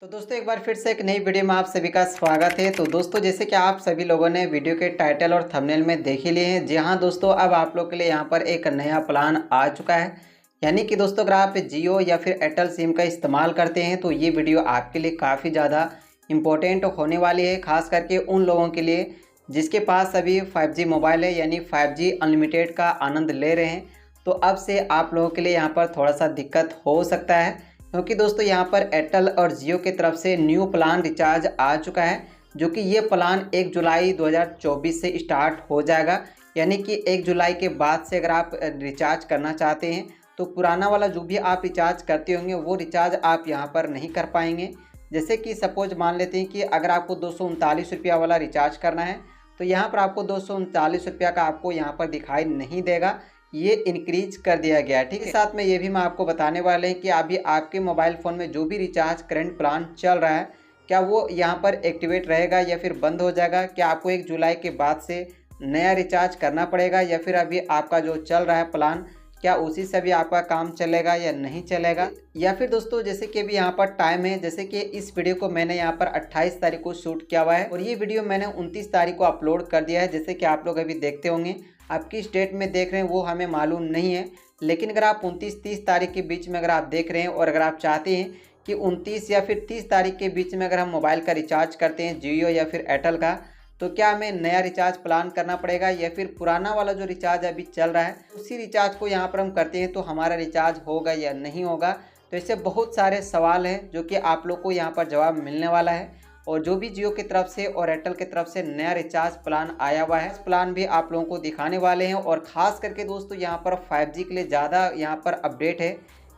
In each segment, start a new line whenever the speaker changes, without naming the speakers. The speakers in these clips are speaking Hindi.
तो दोस्तों एक बार फिर से एक नई वीडियो में आप सभी का स्वागत है। तो दोस्तों जैसे कि आप सभी लोगों ने वीडियो के टाइटल और थंबनेल में देख ही लिए हैं, जी हाँ दोस्तों, अब आप लोग के लिए यहाँ पर एक नया प्लान आ चुका है। यानी कि दोस्तों अगर आप जियो या फिर एयरटेल सिम का इस्तेमाल करते हैं तो ये वीडियो आपके लिए काफ़ी ज़्यादा इम्पोर्टेंट होने वाली है, खास करके उन लोगों के लिए जिसके पास अभी 5G मोबाइल है, यानी 5G अनलिमिटेड का आनंद ले रहे हैं। तो अब से आप लोगों के लिए यहाँ पर थोड़ा सा दिक्कत हो सकता है, क्योंकि दोस्तों यहाँ पर एयरटेल और जियो की तरफ से न्यू प्लान रिचार्ज आ चुका है, जो कि ये प्लान 1 जुलाई 2024 से स्टार्ट हो जाएगा। यानी कि 1 जुलाई के बाद से अगर आप रिचार्ज करना चाहते हैं तो पुराना वाला जो भी आप रिचार्ज करते होंगे वो रिचार्ज आप यहाँ पर नहीं कर पाएंगे। जैसे कि सपोज मान लेते हैं कि अगर आपको 239 रुपया वाला रिचार्ज करना है तो यहाँ पर आपको 239 रुपया का आपको यहाँ पर दिखाई नहीं देगा, ये इंक्रीज कर दिया गया है। ठीक है, साथ में ये भी मैं आपको बताने वाले हैं कि अभी आपके मोबाइल फ़ोन में जो भी रिचार्ज करंट प्लान चल रहा है क्या वो यहाँ पर एक्टिवेट रहेगा या फिर बंद हो जाएगा, क्या आपको 1 जुलाई के बाद से नया रिचार्ज करना पड़ेगा या फिर अभी आपका जो चल रहा है प्लान क्या उसी से भी आपका काम चलेगा या नहीं चलेगा। या फिर दोस्तों जैसे कि अभी यहाँ पर टाइम है, जैसे कि इस वीडियो को मैंने यहाँ पर 28 तारीख को शूट किया हुआ है और ये वीडियो मैंने 29 तारीख को अपलोड कर दिया है। जैसे कि आप लोग अभी देखते होंगे, आपकी स्टेट में देख रहे हैं वो हमें मालूम नहीं है, लेकिन अगर आप 29-30 तारीख के बीच में अगर आप देख रहे हैं और अगर आप चाहते हैं कि 29 या फिर 30 तारीख के बीच में अगर हम मोबाइल का रिचार्ज करते हैं जियो या फिर एयरटेल का, तो क्या हमें नया रिचार्ज प्लान करना पड़ेगा या फिर पुराना वाला जो रिचार्ज अभी चल रहा है उसी रिचार्ज को यहाँ पर हम करते हैं तो हमारा रिचार्ज होगा या नहीं होगा। तो इससे बहुत सारे सवाल हैं जो कि आप लोग को यहाँ पर जवाब मिलने वाला है। और जो भी जियो की तरफ से और एयरटेल की तरफ से नया रिचार्ज प्लान आया हुआ है, इस प्लान भी आप लोगों को दिखाने वाले हैं। और ख़ास करके दोस्तों यहाँ पर 5G के लिए ज़्यादा यहाँ पर अपडेट है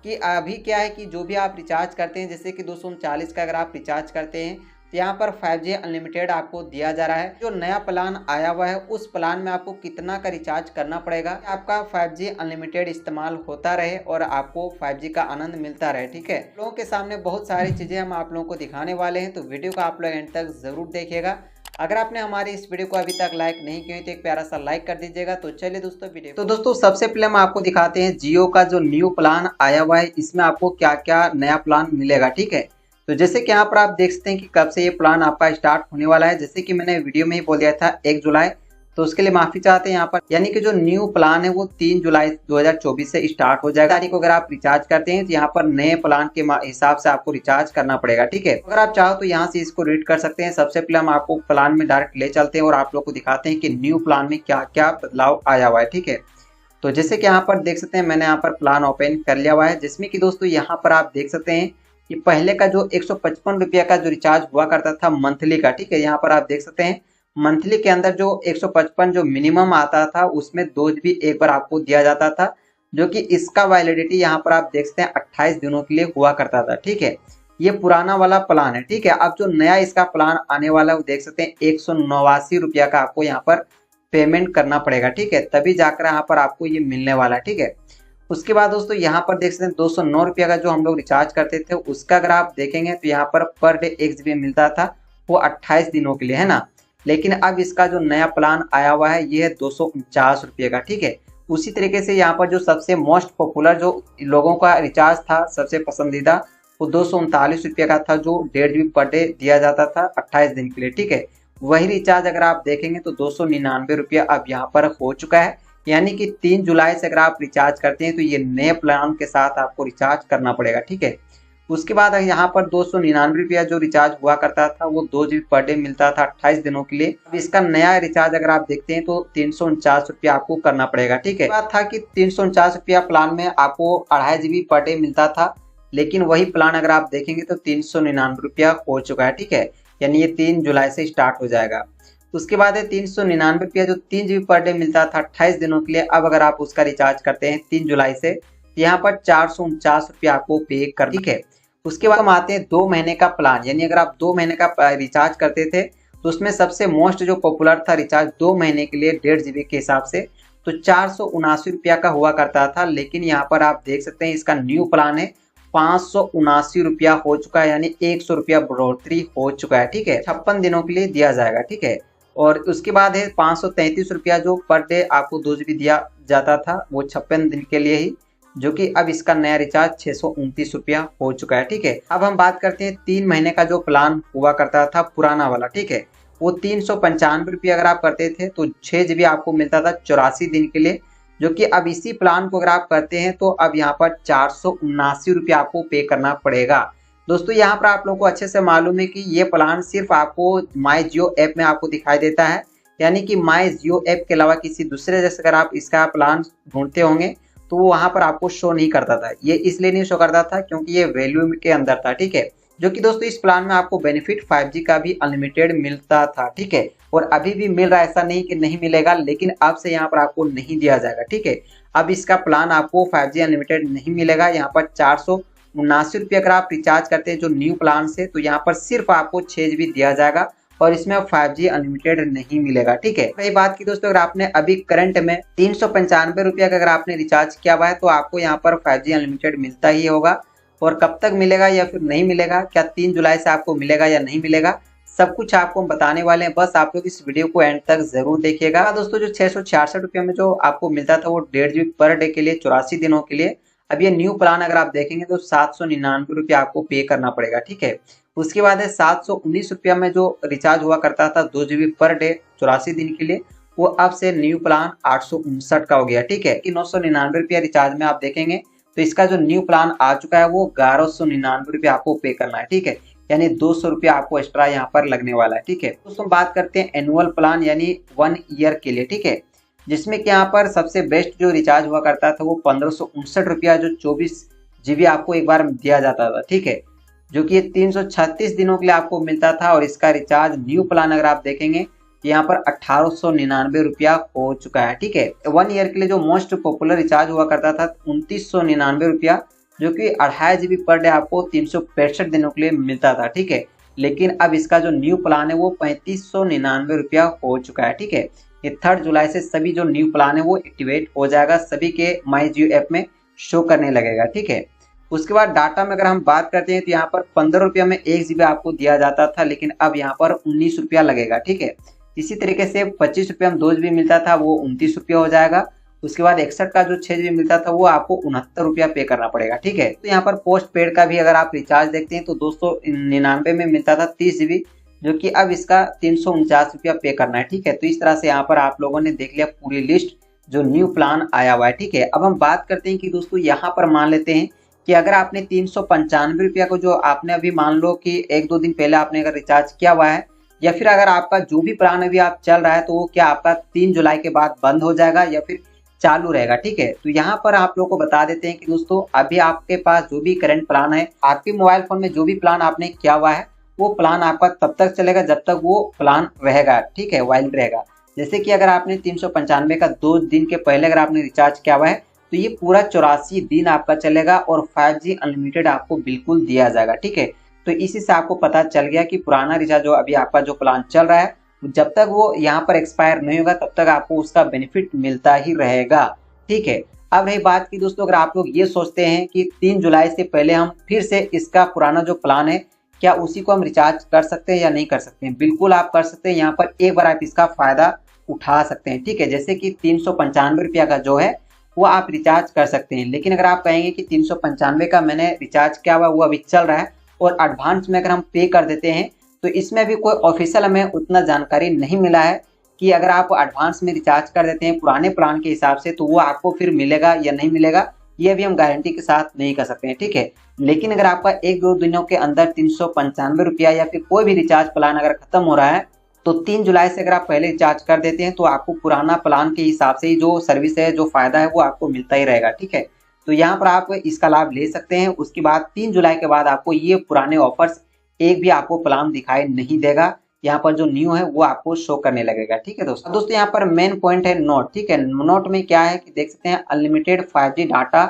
कि अभी क्या है कि जो भी आप रिचार्ज करते हैं, जैसे कि 239 का अगर आप रिचार्ज करते हैं तो यहाँ पर 5G अनलिमिटेड आपको दिया जा रहा है। जो नया प्लान आया हुआ है उस प्लान में आपको कितना का रिचार्ज करना पड़ेगा, आपका 5G अनलिमिटेड इस्तेमाल होता रहे और आपको 5G का आनंद मिलता रहे। ठीक है, लोगों के सामने बहुत सारी चीज़ें हम आप लोगों को दिखाने वाले हैं, तो वीडियो को आप लोग एंड तक ज़रूर देखिएगा। अगर आपने हमारी इस वीडियो को अभी तक लाइक नहीं किया तो एक प्यारा सा लाइक कर दीजिएगा। तो चलिए दोस्तों वीडियो, तो दोस्तों सबसे पहले हम आपको दिखाते हैं जियो का जो न्यू प्लान आया हुआ है, इसमें आपको क्या क्या नया प्लान मिलेगा। ठीक है, तो जैसे कि यहाँ पर आप देख सकते हैं कि कब से ये प्लान आपका स्टार्ट होने वाला है। जैसे कि मैंने वीडियो में ही बोल दिया था 1 जुलाई, तो उसके लिए माफ़ी चाहते हैं यहाँ पर। यानी कि जो न्यू प्लान है वो 3 जुलाई 2024 से स्टार्ट हो जाएगा। तारीख को अगर आप रिचार्ज करते हैं तो यहाँ पर नए प्लान के हिसाब से आपको रिचार्ज करना पड़ेगा। ठीक है, अगर आप चाहो तो यहाँ से इसको रीड कर सकते हैं। सबसे पहले हम आपको प्लान में डायरेक्ट ले चलते हैं और आप लोग को दिखाते हैं कि न्यू प्लान में क्या क्या बदलाव आया हुआ है। ठीक है, तो जैसे कि यहाँ पर देख सकते हैं मैंने यहाँ पर प्लान ओपन कर लिया हुआ है, जिसमें कि दोस्तों यहाँ पर आप देख सकते हैं कि पहले का जो 155 रुपया का जो रिचार्ज हुआ करता था मंथली का, ठीक है, यहाँ पर आप देख सकते हैं मंथली के अंदर जो 155 जो मिनिमम आता था उसमें 2 GB एक बार आपको दिया जाता था, जो कि इसका वैलिडिटी यहाँ पर आप देख सकते हैं 28 दिनों के लिए हुआ करता था। ठीक है, ये पुराना वाला प्लान है। ठीक है, अब जो नया इसका प्लान आने वाला है वो देख सकते हैं 189 रुपया का आपको यहाँ पर पेमेंट करना पड़ेगा। ठीक है, तभी जाकर यहाँ पर आपको ये मिलने वाला है। ठीक है, उसके बाद दोस्तों यहाँ पर देख सकते हैं 209 रुपया का जो हम लोग रिचार्ज करते थे उसका अगर आप देखेंगे तो यहाँ पर डे 1 GB मिलता था, वो 28 दिनों के लिए है ना। लेकिन अब इसका जो नया प्लान आया हुआ है ये है 249 रुपये का। ठीक है, उसी तरीके से यहाँ पर जो सबसे मोस्ट पॉपुलर जो लोगों का रिचार्ज था सबसे पसंदीदा वो 239 रुपये का था, जो 1.5 GB पर डे दिया जाता था 28 दिन के लिए। ठीक है, वही रिचार्ज अगर आप देखेंगे तो 299 रुपया अब यहाँ पर हो चुका है। यानी कि 3 जुलाई से अगर आप रिचार्ज करते हैं तो ये नए प्लान के साथ आपको रिचार्ज करना पड़ेगा। ठीक है, उसके बाद यहाँ पर 299 रुपया जो रिचार्ज हुआ करता था वो 2 GB पर डे मिलता था 28 दिनों के लिए। अब इसका नया रिचार्ज अगर आप देखते हैं तो 349 रुपया आपको करना पड़ेगा। ठीक है, बात था कि 349 रुपया प्लान में आपको 2.5 GB पर डे मिलता था, लेकिन वही प्लान अगर आप देखेंगे तो 399 रुपया हो चुका है। ठीक है, यानी ये 3 जुलाई से स्टार्ट हो जाएगा। उसके बाद है 399 रुपया जो 3 GB पर डे मिलता था 28 दिनों के लिए। अब अगर आप उसका रिचार्ज करते हैं 3 जुलाई से तो यहाँ पर 449 रुपया आपको पे कर। ठीक है, उसके बाद हम आते हैं 2 महीने का प्लान। यानी अगर आप 2 महीने का रिचार्ज करते थे तो उसमें सबसे मोस्ट जो पॉपुलर था रिचार्ज 2 महीने के लिए 1.5 GB के हिसाब से तो 479 रुपया का हुआ करता था। लेकिन यहाँ पर आप देख सकते हैं इसका न्यू प्लान है 579 रुपया हो चुका है, यानी 100 रुपया बढ़ोतरी हो चुका है। ठीक है, 56 दिनों के लिए दिया जाएगा। ठीक है, और उसके बाद है 533 रुपया जो पर डे आपको 2 GB दिया जाता था, वो 56 दिन के लिए ही जो कि अब इसका नया रिचार्ज 629 रुपया हो चुका है। ठीक है, अब हम बात करते हैं 3 महीने का जो प्लान हुआ करता था पुराना वाला। ठीक है, वो 395 रुपये अगर आप करते थे तो 6 GB आपको मिलता था 84 दिन के लिए, जो कि अब इसी प्लान को अगर आप करते हैं तो अब यहाँ पर 479 रुपये आपको पे करना पड़ेगा। दोस्तों यहाँ पर आप लोगों को अच्छे से मालूम है कि ये प्लान सिर्फ आपको माई जियो ऐप में आपको दिखाई देता है, यानी कि माई जियो ऐप के अलावा किसी दूसरे जैसे अगर आप इसका प्लान ढूंढते होंगे तो वो वहाँ पर आपको शो नहीं करता था। ये इसलिए नहीं शो करता था क्योंकि ये वैल्यू के अंदर था। ठीक है, जो कि दोस्तों इस प्लान में आपको बेनिफिट 5G का भी अनलिमिटेड मिलता था। ठीक है, और अभी भी मिल रहा है, ऐसा नहीं कि नहीं मिलेगा, लेकिन अब से यहाँ पर आपको नहीं दिया जाएगा। ठीक है, अब इसका प्लान आपको 5G अनलिमिटेड नहीं मिलेगा। यहाँ पर 479 रुपये अगर आप रिचार्ज करते हैं जो न्यू प्लान से, तो यहाँ पर सिर्फ आपको 6 GB दिया जाएगा और इसमें 5G अनलिमिटेड नहीं मिलेगा। ठीक है, रही बात की दोस्तों अगर आपने अभी करंट में 395 रुपये का अगर आपने रिचार्ज किया हुआ है तो आपको यहाँ पर 5G अनलिमिटेड मिलता ही होगा। और कब तक मिलेगा या फिर नहीं मिलेगा, क्या 3 जुलाई से आपको मिलेगा या नहीं मिलेगा, सब कुछ आपको हम बताने वाले हैं। बस आप लोग इस वीडियो को एंड तक जरूर देखिएगा। दोस्तों जो 666 रुपये में जो आपको मिलता था वो 1.5 GB पर डे के लिए 84 दिनों के लिए, अब ये न्यू प्लान अगर आप देखेंगे तो 799 रुपये आपको पे करना पड़ेगा। ठीक है, उसके बाद है 719 रुपया में जो रिचार्ज हुआ करता था 2 GB पर डे 84 दिन के लिए, वो अब से न्यू प्लान 859 का हो गया। ठीक है, कि 999 रुपया रिचार्ज में आप देखेंगे तो इसका जो न्यू प्लान आ चुका है वो 1199 रुपये आपको पे करना है। ठीक है, यानी 200 रुपया आपको एक्स्ट्रा यहाँ पर लगने वाला है। ठीक है, दोस्तों बात करते हैं एनुअल प्लान यानी 1 ईयर के लिए। ठीक है, जिसमें कि यहाँ पर सबसे बेस्ट जो रिचार्ज हुआ करता था वो 1559 रुपया जो 24 GB आपको एक बार दिया जाता था। ठीक है, जो कि 336 दिनों के लिए आपको मिलता था और इसका रिचार्ज न्यू प्लान अगर आप देखेंगे यहाँ पर 1899 रुपया हो चुका है। ठीक है, 1 ईयर के लिए जो मोस्ट पॉपुलर रिचार्ज हुआ करता था 2999 रुपया, जो कि 2.5 GB पर डे आपको 365 दिनों के लिए मिलता था। ठीक है, लेकिन अब इसका जो न्यू प्लान है वो 3599 रुपया हो चुका है। ठीक है, ये 3 जुलाई से सभी जो न्यू प्लान है वो एक्टिवेट हो जाएगा, सभी के माई जियो ऐप में शो करने लगेगा। ठीक है, उसके बाद डाटा में अगर हम बात करते हैं तो यहाँ पर 15 रुपया में 1 GB आपको दिया जाता था, लेकिन अब यहाँ पर 19 रुपया लगेगा। ठीक है, इसी तरीके से 25 रुपया में 2 GB मिलता था वो 29 रुपया हो जाएगा। उसके बाद 61 का जो 6 GB मिलता था वो आपको 69 रुपया पे करना पड़ेगा। ठीक है, तो यहाँ पर पोस्ट पेड का भी अगर आप रिचार्ज देखते हैं तो 299 में मिलता था 30 GB, जो कि अब इसका 349 रुपया पे करना है। ठीक है, तो इस तरह से यहाँ पर आप लोगों ने देख लिया पूरी लिस्ट जो न्यू प्लान आया हुआ है। ठीक है, अब हम बात करते हैं कि दोस्तों यहाँ पर मान लेते हैं कि अगर आपने 395 रुपया को जो आपने अभी मान लो कि 1-2 दिन पहले आपने अगर रिचार्ज किया हुआ है, या फिर अगर आपका जो भी प्लान अभी आप चल रहा है तो वो क्या आपका 3 जुलाई के बाद बंद हो जाएगा या फिर चालू रहेगा। ठीक है, तो यहाँ पर आप लोग को बता देते हैं कि दोस्तों अभी आपके पास जो भी करंट प्लान है, आपके मोबाइल फोन में जो भी प्लान आपने किया हुआ है वो प्लान आपका तब तक चलेगा जब तक वो प्लान रहेगा। ठीक है, वैलिड रहेगा। जैसे कि अगर आपने 395 का 2 दिन के पहले अगर आपने रिचार्ज किया हुआ है तो ये पूरा 84 दिन आपका चलेगा और 5G अनलिमिटेड आपको बिल्कुल दिया जाएगा। ठीक है, तो इसी से आपको पता चल गया कि पुराना रिचार्ज जो अभी आपका जो प्लान चल रहा है जब तक वो यहाँ पर एक्सपायर नहीं होगा तब तक आपको उसका बेनिफिट मिलता ही रहेगा। ठीक है, अब रही बात की दोस्तों अगर आप लोग ये सोचते हैं कि 3 जुलाई से पहले हम फिर से इसका पुराना जो प्लान है क्या उसी को हम रिचार्ज कर सकते हैं या नहीं कर सकते हैं, बिल्कुल आप कर सकते हैं। यहाँ पर एक बार आप इसका फायदा उठा सकते हैं। ठीक है, जैसे कि 395 रुपया का जो है वो आप रिचार्ज कर सकते हैं, लेकिन अगर आप कहेंगे कि 395 का मैंने रिचार्ज किया हुआ वो अभी चल रहा है और एडवांस में अगर हम पे कर देते हैं तो इसमें भी कोई ऑफिशियल हमें उतना जानकारी नहीं मिला है कि अगर आप एडवांस में रिचार्ज कर देते हैं पुराने प्लान के हिसाब से तो वो आपको फिर मिलेगा या नहीं मिलेगा, ये भी हम गारंटी के साथ नहीं कर सकते हैं। ठीक है, लेकिन अगर आपका 1-2 दिनों के अंदर 395 रुपया या फिर कोई भी रिचार्ज प्लान अगर खत्म हो रहा है तो 3 जुलाई से अगर आप पहले रिचार्ज कर देते हैं तो आपको पुराना प्लान के हिसाब से ही जो सर्विस है जो फायदा है वो आपको मिलता ही रहेगा। ठीक है, तो यहाँ पर आप इसका लाभ ले सकते हैं। उसके बाद 3 जुलाई के बाद आपको ये पुराने ऑफर्स एक भी आपको प्लान दिखाई नहीं देगा, यहाँ पर जो न्यू है वो आपको शो करने लगेगा। ठीक है दोस्तों यहाँ पर मेन पॉइंट है नोट। ठीक है, नोट में क्या है कि देख सकते हैं unlimited 5G data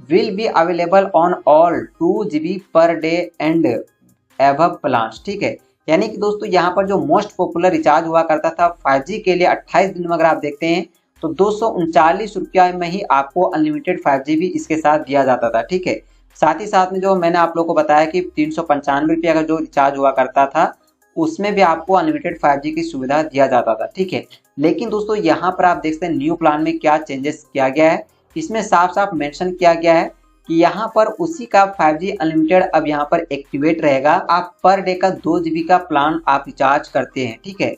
will be available on all 2 GB per day and above plans. ठीक है, यानी कि दोस्तों यहाँ पर जो मोस्ट पॉपुलर रिचार्ज हुआ करता था 5G के लिए 28 दिन में अगर आप देखते हैं तो 239 रुपया में ही आपको अनलिमिटेड 5G भी इसके साथ दिया जाता था। ठीक है, साथ ही साथ में जो मैंने आप लोगों को बताया कि 395 रुपया का जो रिचार्ज हुआ करता था उसमें भी आपको अनलिमिटेड 5G की सुविधा दिया जाता था। ठीक है, लेकिन दोस्तों यहाँ पर आप देख सकते हैं न्यू प्लान में क्या चेंजेस किया गया है इसमें साफ साफ मेंशन किया गया है कि यहाँ पर उसी का 5G अनलिमिटेड अब यहाँ पर एक्टिवेट रहेगा। आप पर डे का 2 GB का प्लान आप रिचार्ज करते हैं, ठीक है।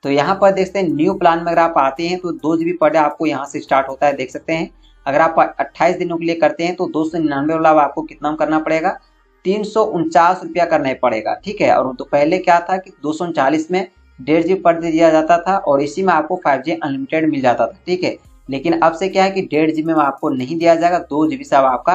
तो यहाँ पर देखते हैं न्यू प्लान में अगर आप आते हैं तो 2 GB पर डे आपको यहाँ से स्टार्ट होता है, देख सकते हैं। अगर आप 28 दिनों के लिए करते हैं तो 299 वाला आपको कितना करना पड़ेगा, 349 रुपया करना पड़ेगा, ठीक है। और तो पहले क्या था कि 239 में 1.5 GB पर डे दिया जाता था और इसी में आपको 5G अनलिमिटेड मिल जाता था, ठीक है। लेकिन अब से क्या है कि 1.5 GB में आपको नहीं दिया जाएगा, 2 GB से अब आपका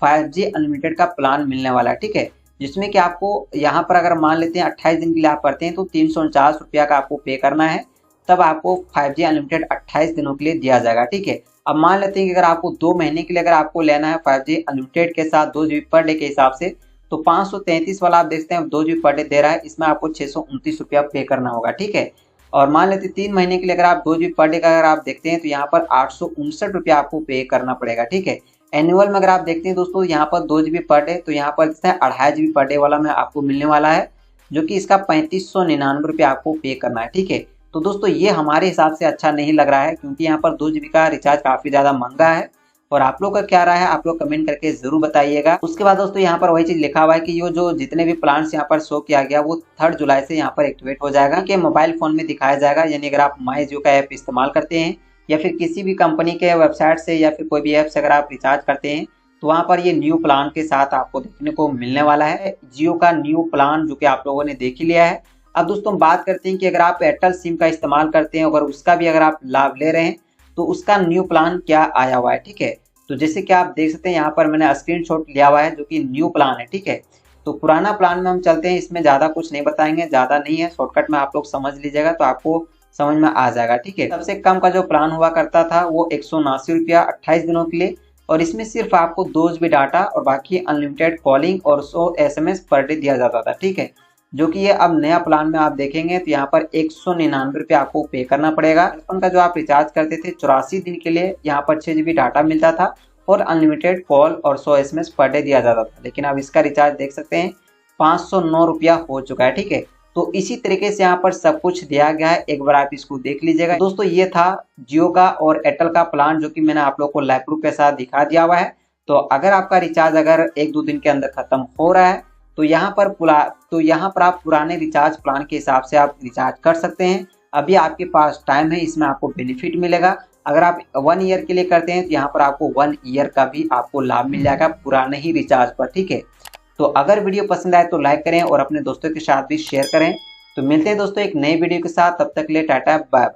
5G अनलिमिटेड का प्लान मिलने वाला है, ठीक है। जिसमें कि आपको यहाँ पर अगर मान लेते हैं 28 दिन के लिए आप करते हैं तो 349 रुपया का आपको पे करना है, तब आपको 5G अनलिमिटेड 28 दिनों के लिए दिया जाएगा, ठीक है। अब मान लेते हैं कि अगर आपको 2 महीने के लिए अगर आपको लेना है 5G अनलिमिटेड के साथ 2 GB पर डे के हिसाब से, तो 533 वाला आप देखते हैं 2 GB पर डे दे रहा है, इसमें आपको 629 रुपया पे करना होगा, ठीक है। और मान लेते हैं 3 महीने के लिए अगर आप 2 GB पर डे का अगर आप देखते हैं तो यहाँ पर 859 रुपया आपको पे करना पड़ेगा, ठीक है। एनुअल में अगर आप देखते हैं दोस्तों यहाँ पर 2 GB पर डे, तो यहाँ पर 2.5 GB पर डे वाला में आपको मिलने वाला है, जो कि इसका 3599 रुपया आपको पे करना है, ठीक है। तो दोस्तों ये हमारे हिसाब से अच्छा नहीं लग रहा है, क्योंकि यहाँ पर 2 GB का रिचार्ज काफी ज्यादा महंगा है। और आप लोग का क्या राय है, आप लोग कमेंट करके जरूर बताइएगा। उसके बाद दोस्तों यहाँ पर वही चीज लिखा हुआ है कि ये जो जितने भी प्लान्स यहाँ पर शो किया गया वो 3 जुलाई से यहाँ पर एक्टिवेट हो जाएगा, कि मोबाइल फोन में दिखाया जाएगा। यानी अगर आप माई जियो का ऐप इस्तेमाल करते हैं या फिर किसी भी कंपनी के वेबसाइट से या फिर कोई भी ऐप से अगर आप रिचार्ज करते हैं तो वहाँ पर ये न्यू प्लान के साथ आपको देखने को मिलने वाला है, जियो का न्यू प्लान, जो कि आप लोगों ने देख ही लिया है। अब दोस्तों हम बात करते हैं कि अगर आप एयरटेल सिम का इस्तेमाल करते हैं, अगर उसका भी अगर आप लाभ ले रहे हैं तो उसका न्यू प्लान क्या आया हुआ है, ठीक है। तो जैसे कि आप देख सकते हैं यहाँ पर मैंने स्क्रीनशॉट लिया हुआ है, जो कि न्यू प्लान है, ठीक है। तो पुराना प्लान में हम चलते हैं, इसमें ज़्यादा कुछ नहीं बताएंगे, ज़्यादा नहीं है, शॉर्टकट में आप लोग समझ लीजिएगा तो आपको समझ में आ जाएगा, ठीक है। सबसे कम का जो प्लान हुआ करता था वो 179 रुपया 28 दिनों के लिए, और इसमें सिर्फ आपको 2 GB डाटा और बाकी अनलिमिटेड कॉलिंग और 100 SMS पर डे दिया जाता था, ठीक है। जो कि ये अब नया प्लान में आप देखेंगे तो यहाँ पर 199 रुपये आपको पे करना पड़ेगा। बचपन का जो आप रिचार्ज करते थे 84 दिन के लिए यहाँ पर 6 GB डाटा मिलता था और अनलिमिटेड कॉल और 100 SMS पर डे दिया जाता था। लेकिन अब इसका रिचार्ज देख सकते हैं 509 रुपया हो चुका है, ठीक है। तो इसी तरीके से यहाँ पर सब कुछ दिया गया है, एक बार आप इसको देख लीजिएगा। दोस्तों ये था जियो का और एयरटेल का प्लान, जो कि मैंने आप लोग को लाइव प्रूफ के साथ दिखा दिया हुआ है। तो अगर आपका रिचार्ज अगर 1-2 दिन के अंदर खत्म हो रहा है तो यहाँ पर आप पुराने रिचार्ज प्लान के हिसाब से आप रिचार्ज कर सकते हैं। अभी आपके पास टाइम है, इसमें आपको बेनिफिट मिलेगा। अगर आप 1 ईयर के लिए करते हैं तो यहाँ पर आपको 1 ईयर का भी आपको लाभ मिल जाएगा पुराने ही रिचार्ज पर, ठीक है। तो अगर वीडियो पसंद आए तो लाइक करें और अपने दोस्तों के साथ भी शेयर करें। तो मिलते हैं दोस्तों एक नई वीडियो के साथ, तब तक के लिए टाटा बाय।